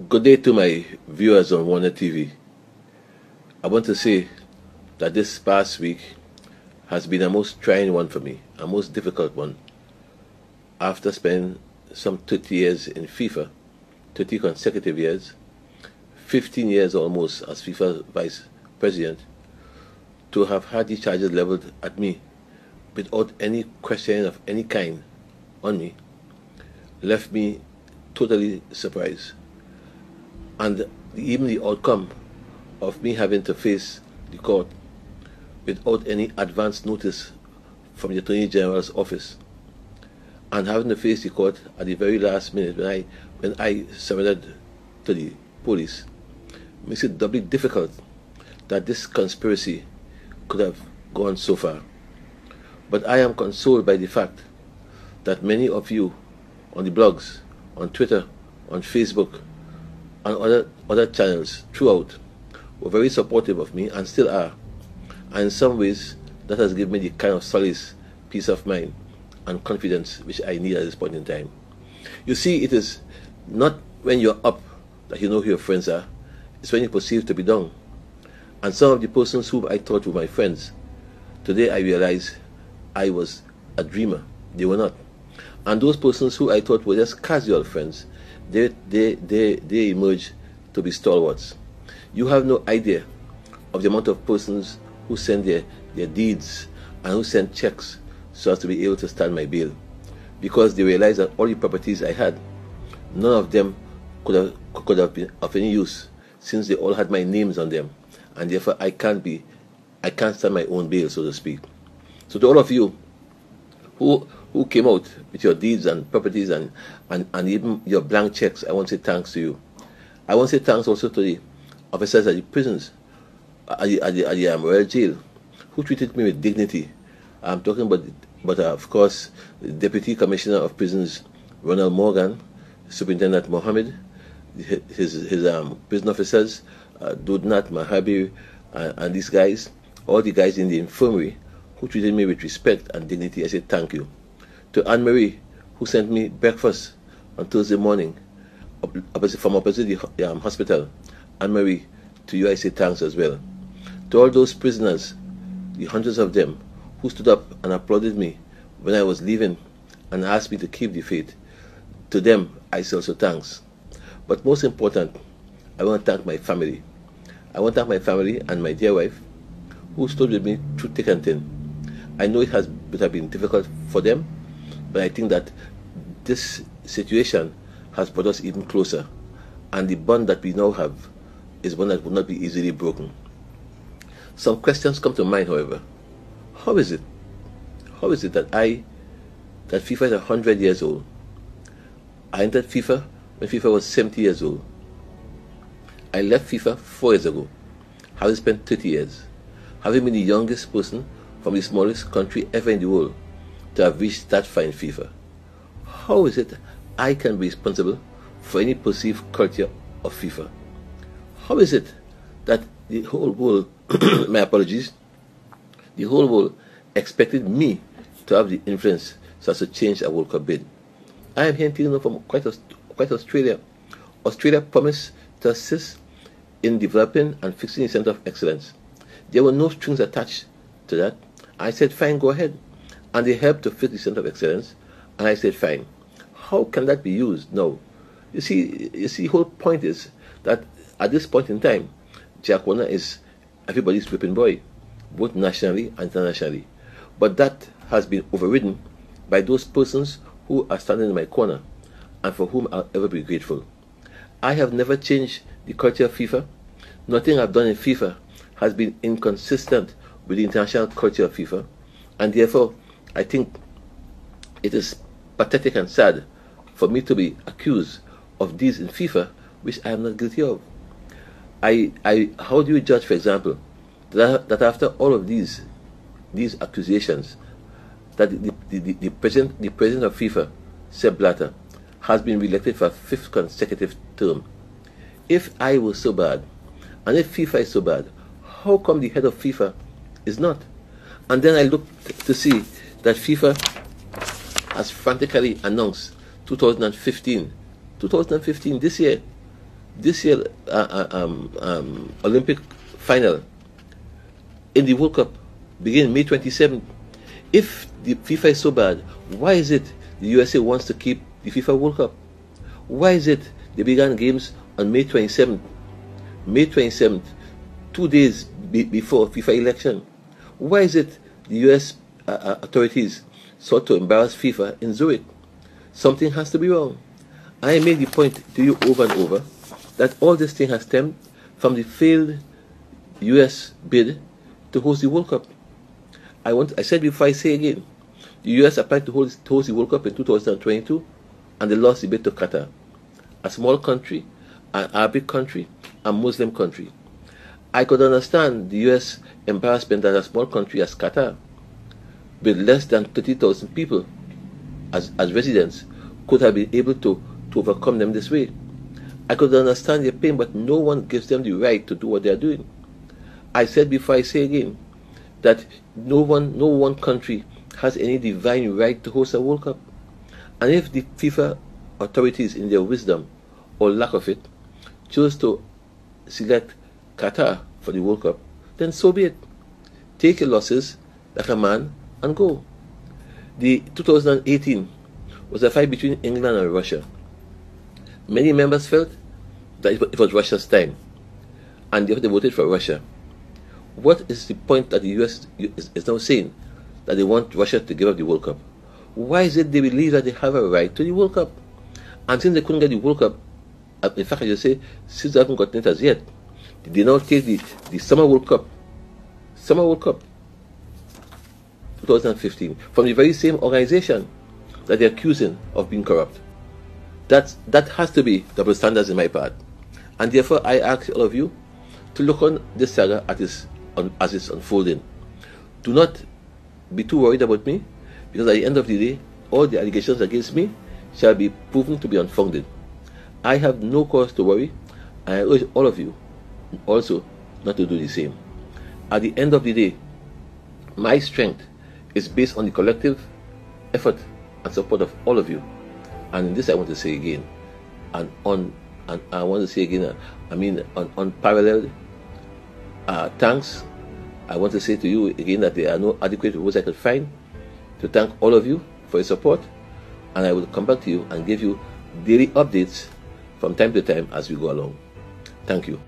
Good day to my viewers on Warner TV. I want to say that this past week has been a most trying one for me, a most difficult one. After spending some 30 years in FIFA, 30 consecutive years, 15 years almost as FIFA Vice President, to have had these charges leveled at me without any questioning of any kind on me, left me totally surprised. And even the outcome of me having to face the court without any advance notice from the Attorney General's office, and having to face the court at the very last minute when I surrendered to the police, makes it doubly difficult that this conspiracy could have gone so far. But I am consoled by the fact that many of you on the blogs, on Twitter, on Facebook, and other channels throughout were very supportive of me and still are. And in some ways, that has given me the kind of solace, peace of mind, and confidence which I need at this point in time. You see, it is not when you're up that you know who your friends are. It's when you perceive to be down. And some of the persons whom I thought were my friends, today I realize I was a dreamer. They were not. And those persons who I thought were just casual friends, they emerge to be stalwarts. You have no idea of the amount of persons who send their deeds and who send checks so as to be able to stand my bail, because they realize that all the properties I had, none of them could have been of any use, since they all had my names on them, and therefore I can't stand my own bail, so to speak. So to all of you who came out with your deeds and properties and even your blank checks, I want to say thanks to you. I want to say thanks also to the officers at the prisons, at the Royal Jail, who treated me with dignity. I'm talking about of course, the Deputy Commissioner of Prisons, Ronald Morgan, Superintendent Mohammed, his prison officers, Dudnat, Mahabi, and these guys, all the guys in the infirmary who treated me with respect and dignity. I say thank you. To Anne-Marie, who sent me breakfast on Thursday morning from opposite the hospital. Anne-Marie, to you I say thanks as well. To all those prisoners, the hundreds of them, who stood up and applauded me when I was leaving and asked me to keep the faith, to them I say also thanks. But most important, I want to thank my family. I want to thank my family and my dear wife, who stood with me through thick and thin. I know it would have been difficult for them, but I think that this situation has brought us even closer, and the bond that we now have is one that will not be easily broken. Some questions come to mind, however. How is it that FIFA is 100 years old? I entered FIFA when FIFA was 70 years old. I left FIFA 4 years ago, having spent 30 years, having been the youngest person from the smallest country ever in the world to have reached that fine FIFA. How is it I can be responsible for any perceived culture of FIFA? How is it that the whole world, my apologies, the whole world expected me to have the influence so as to change a World Cup bid? I am here to from quite Australia. Australia promised to assist in developing and fixing the Centre of Excellence. There were no strings attached to that. I said, fine, go ahead. And they helped to fix the Centre of Excellence, and I said, fine. How can that be used? No. You see, the whole point is that at this point in time, Jack Warner is everybody's whipping boy, both nationally and internationally. But that has been overridden by those persons who are standing in my corner, and for whom I'll ever be grateful. I have never changed the culture of FIFA. Nothing I've done in FIFA has been inconsistent with the international culture of FIFA, and therefore I think it is pathetic and sad for me to be accused of deeds in FIFA which I am not guilty of. How do you judge, for example, that after all of these accusations, that the president of FIFA, Sepp Blatter, has been re-elected for a 5th consecutive term? If I was so bad, and if FIFA is so bad, how come the head of FIFA is not? And then I looked to see that FIFA has frantically announced 2015, this year, this year Olympic final in the World Cup begin May 27th. If the FIFA is so bad, why is it the USA wants to keep the FIFA World Cup? Why is it they began games on May 27th? May 27th, 2 days before FIFA election. Why is it the US authorities sought to embarrass FIFA in Zurich? Something has to be wrong. I made the point to you over and over that all this thing has stemmed from the failed US bid to host the World Cup. I said before, I say again, the US applied to host the World Cup in 2022 and they lost the bid to Qatar, a small country, an Arabic country, a Muslim country. I could understand the US embarrassment that a small country as Qatar, with less than 30,000 people as residents, could have been able to overcome them this way. I could understand their pain, but no one gives them the right to do what they are doing. I said before, I say again, that no one country has any divine right to host a World Cup. And if the FIFA authorities, in their wisdom or lack of it, chose to select Qatar for the World Cup, then so be it. Take your losses like a man and go. The 2018 was a fight between England and Russia. Many members felt that it was Russia's time, and they voted for Russia. What is the point that the US is now saying that they want Russia to give up the World Cup? Why is it they believe that they have a right to the World Cup? And since they couldn't get the World Cup, in fact, I just say, since they haven't gotten it as yet, they now take the Summer World Cup 2015, from the very same organization that they're accusing of being corrupt. That has to be double standards in my part. And therefore, I ask all of you to look on this saga as it's unfolding. Do not be too worried about me, because at the end of the day, all the allegations against me shall be proven to be unfounded. I have no cause to worry, and I urge all of you also not to do the same. At the end of the day, my strength is based on the collective effort and support of all of you. And in this I want to say again, and I want to say again, unparalleled thanks. I want to say to you again that there are no adequate words I could find to thank all of you for your support, and I will come back to you and give you daily updates from time to time as we go along. Thank you.